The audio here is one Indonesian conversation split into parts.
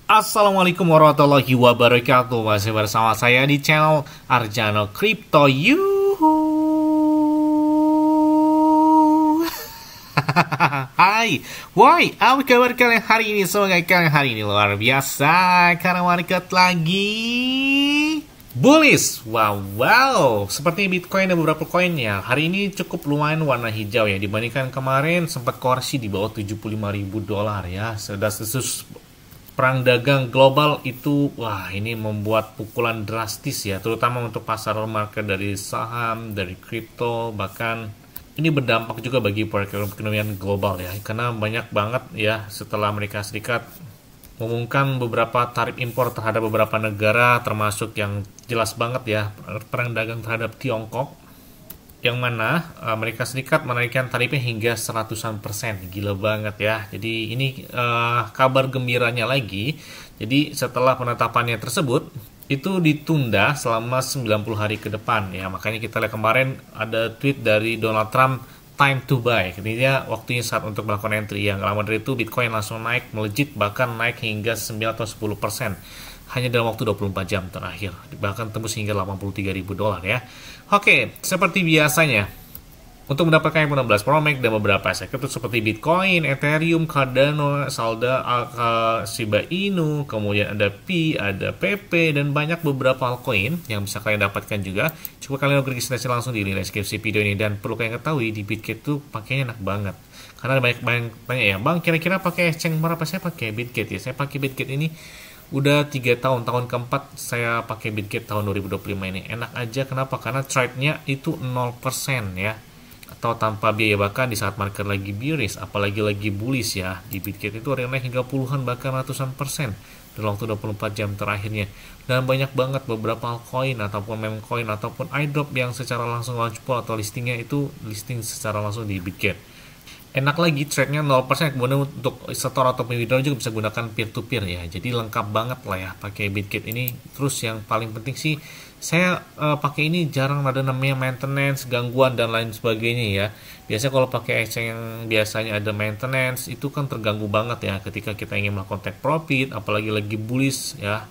Assalamualaikum warahmatullahi wabarakatuh. Masih bersama saya di channel Arjano Crypto. Yuhu. Hai, woi, apa kabar kalian hari ini? Semoga kalian hari ini luar biasa karena market lagi bullish. Wow, seperti Bitcoin dan beberapa koinnya hari ini cukup lumayan warna hijau ya, dibandingkan kemarin sempat koreksi di bawah $75.000 ya. Desas-desus perang dagang global itu, wah, ini membuat pukulan drastis ya, terutama untuk pasar market dari saham, dari kripto, bahkan ini berdampak juga bagi perekonomian global ya, karena banyak banget ya setelah Amerika Serikat mengumumkan beberapa tarif impor terhadap beberapa negara, termasuk yang jelas banget ya perang dagang terhadap Tiongkok, yang mana Amerika Serikat menaikkan tarifnya hingga 100%. Gila banget ya. Jadi ini kabar gembiranya lagi. Jadi setelah penetapannya tersebut itu ditunda selama 90 hari ke depan ya. Makanya kita lihat kemarin ada tweet dari Donald Trump, time to buy. Artinya waktunya saat untuk melakukan entry. Yang lama dari itu Bitcoin langsung naik melejit, bahkan naik hingga 9 atau 10% hanya dalam waktu 24 jam terakhir, bahkan tembus hingga $83.000 ya. Oke, seperti biasanya untuk mendapatkan iPhone 16 Pro Max dan beberapa aset kripto seperti Bitcoin, Ethereum, Cardano, Salda, Shiba Inu, kemudian ada Pi, ada PP, dan banyak beberapa altcoin yang bisa kalian dapatkan juga. Coba kalian registrasi langsung di link deskripsi video ini, dan perlu kalian ketahui di Bitget tuh pakainya enak banget. Karena banyak tanya ya, Bang, kira-kira pakai exchange berapa? Saya pakai Bitget ya. Saya pakai Bitget ini udah 3 tahun, tahun keempat saya pakai Bitget tahun 2025 ini. Enak aja, kenapa? Karena trade-nya itu 0% ya, atau tanpa biaya, bahkan di saat market lagi bearish, apalagi lagi bullish ya, di Bitget itu ada yang naik hingga puluhan bahkan ratusan persen dalam waktu 24 jam terakhirnya. Dan banyak banget beberapa altcoin ataupun meme coin ataupun airdrop yang secara langsung launch pool atau listingnya itu listing secara langsung di Bitget. Enak lagi, trade-nya 0%, kemudian untuk store atau withdraw juga bisa gunakan peer-to-peer ya. Jadi lengkap banget lah ya pakai Bitget ini. Terus yang paling penting sih, saya pakai ini jarang ada namanya maintenance, gangguan, dan lain sebagainya ya. Biasanya kalau pakai exchange yang biasanya ada maintenance, itu kan terganggu banget ya ketika kita ingin melakukan take profit, apalagi lagi bullish ya.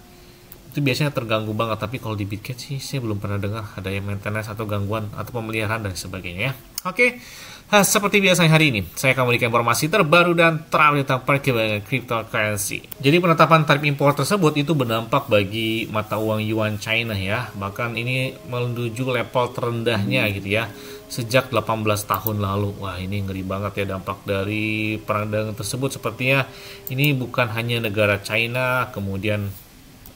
Itu biasanya terganggu banget, tapi kalau di Bitget sih saya belum pernah dengar ada yang maintenance atau gangguan atau pemeliharaan dan sebagainya ya. Oke, seperti biasanya hari ini saya akan memberikan informasi terbaru dan terupdate tentang perkembangan cryptocurrency. Jadi penetapan tarif impor tersebut itu berdampak bagi mata uang yuan China ya. Bahkan ini menuju level terendahnya gitu ya sejak 18 tahun lalu. Wah, ini ngeri banget ya dampak dari perang dagang tersebut. Sepertinya ini bukan hanya negara China, kemudian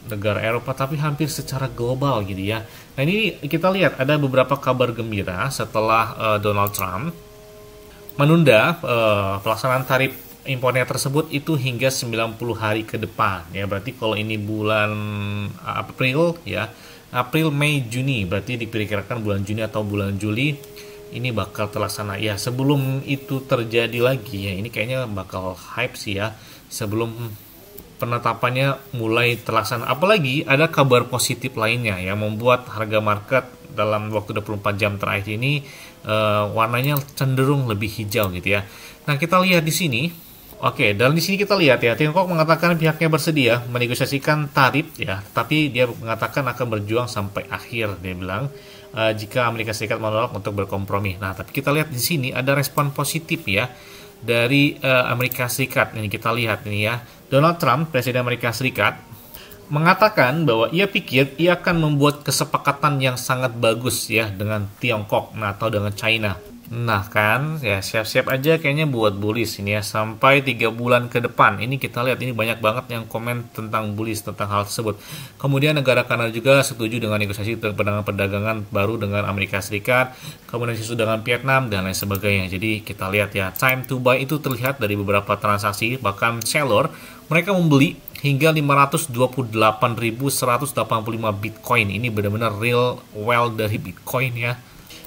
negara Eropa, tapi hampir secara global gitu ya. Nah, ini kita lihat ada beberapa kabar gembira setelah Donald Trump menunda pelaksanaan tarif impornya tersebut itu hingga 90 hari ke depan ya. Berarti kalau ini bulan April ya, April, Mei, Juni, berarti diperkirakan bulan Juni atau bulan Juli ini bakal terlaksana ya. Sebelum itu terjadi lagi ya, ini kayaknya bakal hype sih ya sebelum penetapannya mulai terlaksana. Apalagi ada kabar positif lainnya yang membuat harga market dalam waktu 24 jam terakhir ini warnanya cenderung lebih hijau gitu ya. Nah, kita lihat di sini. Oke, dan di sini kita lihat ya, Tiongkok mengatakan pihaknya bersedia menegosiasikan tarif ya, tapi dia mengatakan akan berjuang sampai akhir, dia bilang, jika Amerika Serikat menolak untuk berkompromi. Nah, tapi kita lihat di sini ada respon positif ya dari Amerika Serikat. Ini kita lihat ini ya, Donald Trump, Presiden Amerika Serikat, mengatakan bahwa ia pikir ia akan membuat kesepakatan yang sangat bagus ya dengan Tiongkok, nah, atau dengan China. Nah kan, ya siap-siap aja kayaknya buat bullish ini ya sampai 3 bulan ke depan. Ini kita lihat ini banyak banget yang komen tentang bullish tentang hal tersebut. Kemudian negara Kanada juga setuju dengan negosiasi perdagangan baru dengan Amerika Serikat, kemudian isu dengan Vietnam dan lain sebagainya. Jadi kita lihat ya, time to buy itu terlihat dari beberapa transaksi, bahkan seller mereka membeli hingga 528.185 Bitcoin. Ini benar-benar real well dari Bitcoin ya.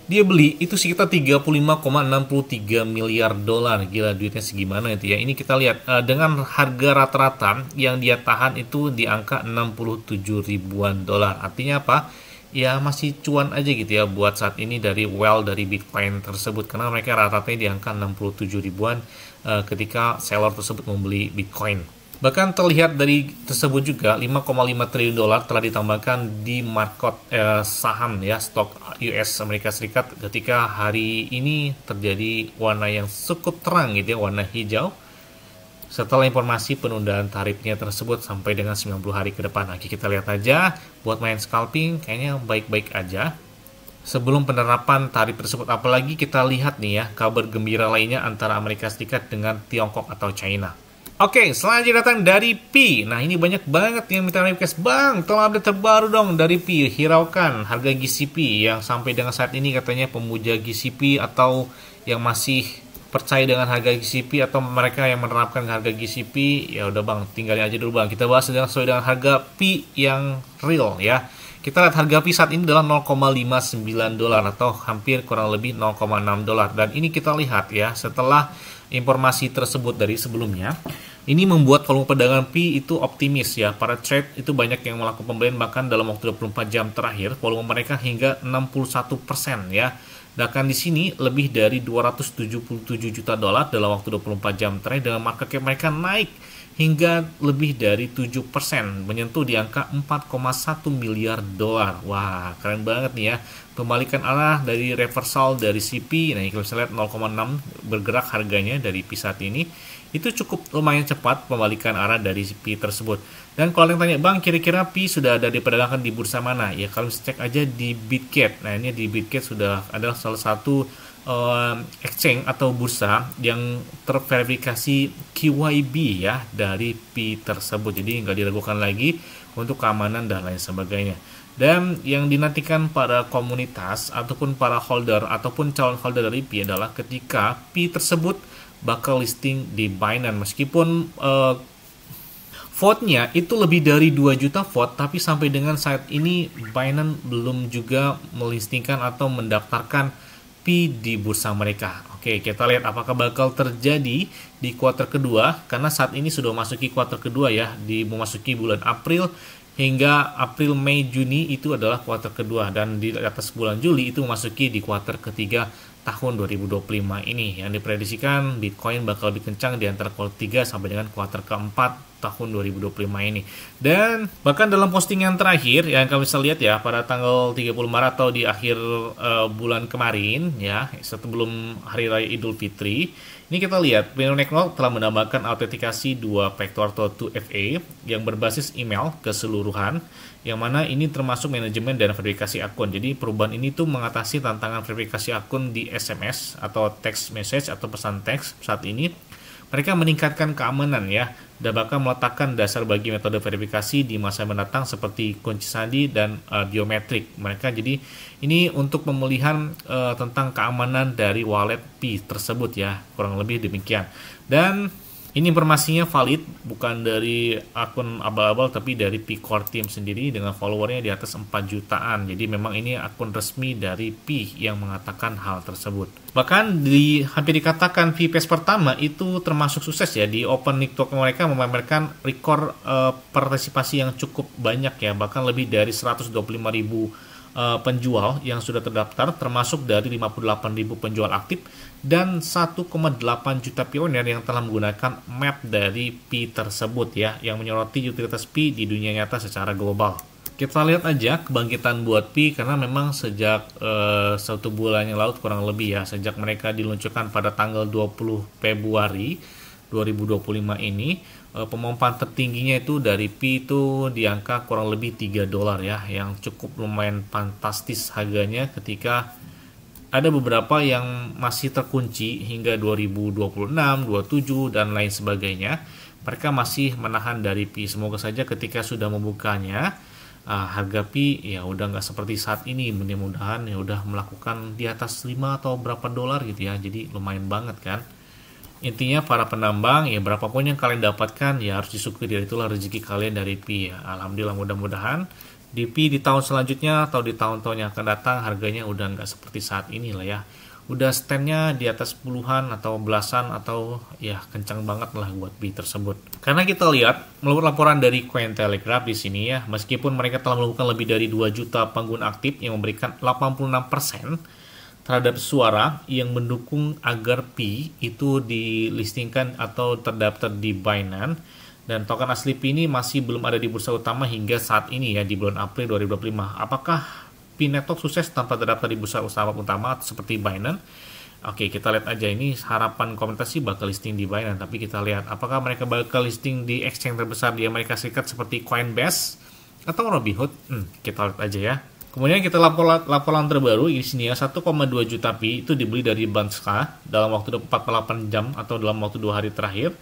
Dia beli itu sekitar 35,63 miliar dolar. Gila, duitnya segimana itu ya. Ini kita lihat dengan harga rata-rata yang dia tahan itu di angka 67 ribuan dolar. Artinya apa? Ya masih cuan aja gitu ya buat saat ini dari well dari Bitcoin tersebut, karena mereka rata-rata di angka 67 ribuan ketika seller tersebut membeli Bitcoin. Bahkan terlihat dari tersebut juga 5,5 triliun dolar telah ditambahkan di market saham ya, stok US Amerika Serikat ketika hari ini terjadi warna yang cukup terang gitu ya, warna hijau. Setelah informasi penundaan tarifnya tersebut sampai dengan 90 hari ke depan. Lagi kita lihat aja, buat main scalping kayaknya baik-baik aja sebelum penerapan tarif tersebut. Apalagi kita lihat nih ya, kabar gembira lainnya antara Amerika Serikat dengan Tiongkok atau China. Oke, selanjutnya datang dari Pi. Nah, ini banyak banget yang minta request, Bang, tolong update terbaru dong dari Pi. Hiraukan harga GCP yang sampai dengan saat ini katanya pemuja GCP atau yang masih percaya dengan harga GCP atau mereka yang menerapkan harga GCP. Ya udah Bang, tinggalin aja dulu Bang. Kita bahas sesuai dengan harga Pi yang real ya. Kita lihat harga Pi saat ini adalah 0,59 dolar atau hampir kurang lebih 0,6 dolar. Dan ini kita lihat ya, setelah informasi tersebut dari sebelumnya, ini membuat volume perdagangan Pi itu optimis ya. Para trade itu banyak yang melakukan pembelian, bahkan dalam waktu 24 jam terakhir volume mereka hingga 61% ya. Bahkan di sini lebih dari 277 juta dolar dalam waktu 24 jam terakhir, dengan market cap mereka naik hingga lebih dari 7%, menyentuh di angka 4,1 miliar dolar. Wah, keren banget nih ya. Pembalikan arah dari reversal dari CP. Nah, kalau bisa lihat 0,6 bergerak harganya dari Pi saat ini. Itu cukup lumayan cepat pembalikan arah dari Pi tersebut. Dan kalau yang tanya, Bang, kira-kira Pi sudah ada diperdagangkan di bursa mana? Ya, kalau bisa cek aja di Bitget. Nah, ini di Bitget sudah adalah salah satu exchange atau bursa yang terverifikasi QYB ya dari Pi tersebut. Jadi nggak diragukan lagi untuk keamanan dan lain sebagainya. Dan yang dinantikan para komunitas ataupun para holder ataupun calon holder dari Pi adalah ketika Pi tersebut bakal listing di Binance. Meskipun vote-nya itu lebih dari 2 juta vote, tapi sampai dengan saat ini Binance belum juga melistingkan atau mendaftarkan Pi di bursa mereka. Oke, kita lihat apakah bakal terjadi di kuartal kedua, karena saat ini sudah memasuki kuartal kedua ya, memasuki bulan April hingga April, Mei, Juni itu adalah kuartal kedua, dan di atas bulan Juli itu memasuki di kuartal ketiga tahun 2025 ini, yang diprediksikan Bitcoin bakal lebih kencang di antara kuartal 3 sampai dengan kuartal keempat tahun 2025 ini. Dan bahkan dalam postingan terakhir yang kami bisa lihat ya, pada tanggal 30 Maret atau di akhir bulan kemarin ya, sebelum Hari Raya Idul Fitri, ini kita lihat Binance telah menambahkan autentikasi 2 faktor atau 2FA yang berbasis email keseluruhan, yang mana ini termasuk manajemen dan verifikasi akun. Jadi perubahan ini tuh mengatasi tantangan verifikasi akun di SMS atau text message atau pesan teks saat ini. Mereka meningkatkan keamanan ya, dan bahkan meletakkan dasar bagi metode verifikasi di masa mendatang seperti kunci sandi dan biometrik mereka. Jadi ini untuk pemulihan tentang keamanan dari wallet Pi tersebut ya, kurang lebih demikian. Dan ini informasinya valid, bukan dari akun abal-abal tapi dari Pi Core Team sendiri dengan followernya di atas 4 jutaan. Jadi memang ini akun resmi dari Pi yang mengatakan hal tersebut. Bahkan hampir dikatakan Pi Pass pertama itu termasuk sukses ya. Di Open Network mereka memamerkan rekor partisipasi yang cukup banyak ya. Bahkan lebih dari 125.000 penjual yang sudah terdaftar, termasuk dari 58.000 penjual aktif dan 1,8 juta pioner yang telah menggunakan map dari Pi tersebut ya, yang menyoroti utilitas Pi di dunia nyata secara global. Kita lihat aja kebangkitan buat Pi, karena memang sejak 1 bulan yang lalu kurang lebih ya, sejak mereka diluncurkan pada tanggal 20 Februari 2025 ini, pemompaan tertingginya itu dari Pi itu di angka kurang lebih 3 dolar ya, yang cukup lumayan fantastis harganya ketika ada beberapa yang masih terkunci hingga 2026, 27 dan lain sebagainya. Mereka masih menahan dari Pi. Semoga saja ketika sudah membukanya harga Pi ya udah nggak seperti saat ini, mudah-mudahan ya udah melakukan di atas 5 atau berapa dolar gitu ya. Jadi lumayan banget kan. Intinya para penambang ya, berapapun yang kalian dapatkan ya harus disyukuri, itulah rezeki kalian dari Pi ya. Alhamdulillah, mudah-mudahan di Pi di tahun selanjutnya atau di tahun-tahun yang akan datang harganya udah nggak seperti saat ini lah ya. Udah standnya di atas puluhan atau belasan atau ya kencang banget lah buat Pi tersebut. Karena kita lihat menurut laporan dari Cointelegraph di sini ya, meskipun mereka telah melakukan lebih dari 2 juta pengguna aktif yang memberikan 86% terhadap suara yang mendukung agar Pi itu dilistingkan atau terdaftar di Binance, Dan token asli Pi ini masih belum ada di bursa utama hingga saat ini ya, di bulan April 2025. Apakah Pi Network sukses tanpa terdaftar di bursa utama seperti Binance? Oke, kita lihat aja, ini harapan komunitas sih bakal listing di Binance, tapi kita lihat apakah mereka bakal listing di exchange terbesar di Amerika Serikat seperti Coinbase atau Robinhood. Kita lihat aja ya. Kemudian kita laporan terbaru di sini ya, 1,2 juta Pi itu dibeli dari Banska dalam waktu 48 jam atau dalam waktu 2 hari terakhir.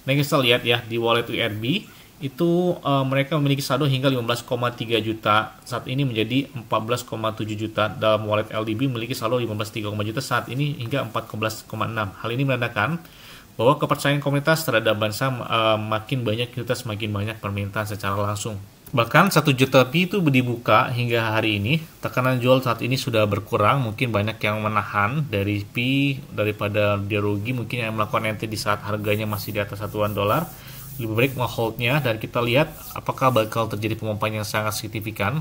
Nah, kita lihat ya di wallet URB itu mereka memiliki saldo hingga 15,3 juta, saat ini menjadi 14,7 juta. Dalam wallet LDB memiliki saldo 15,3 juta, saat ini hingga 14,6. Hal ini menandakan bahwa kepercayaan komunitas terhadap Bansa makin banyak, kita semakin banyak permintaan secara langsung. Bahkan 1 juta Pi itu dibuka hingga hari ini. Tekanan jual saat ini sudah berkurang. Mungkin banyak yang menahan dari Pi daripada dia rugi. Mungkin yang melakukan entry di saat harganya masih di atas $1. Lebih baik nge-holdnya, dan kita lihat apakah bakal terjadi pemompaan yang sangat signifikan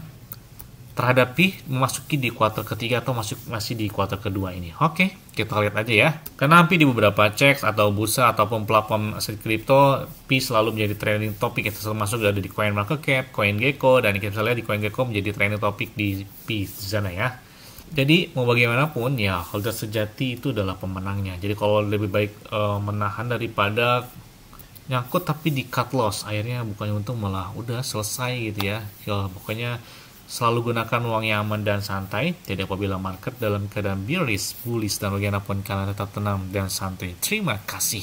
terhadap Pi memasuki di kuartal ketiga atau masih di kuartal kedua ini. Oke, kita lihat aja ya. Karena hampir di beberapa checks atau bursa ataupun platform aset kripto, Pi selalu menjadi trending topik. Itu termasuk ada di CoinMarketCap, CoinGecko, dan kita bisa lihat di CoinGecko menjadi trending topik di Pi di sana ya. Jadi mau bagaimanapun ya, holder sejati itu adalah pemenangnya. Jadi kalau lebih baik menahan daripada nyangkut tapi di cut loss, akhirnya bukannya untung malah udah selesai gitu ya. Ya pokoknya selalu gunakan uang yang aman dan santai. Jadi apabila market dalam keadaan bearish, bullish, dan bagaimanapun kalian tetap tenang dan santai. Terima kasih.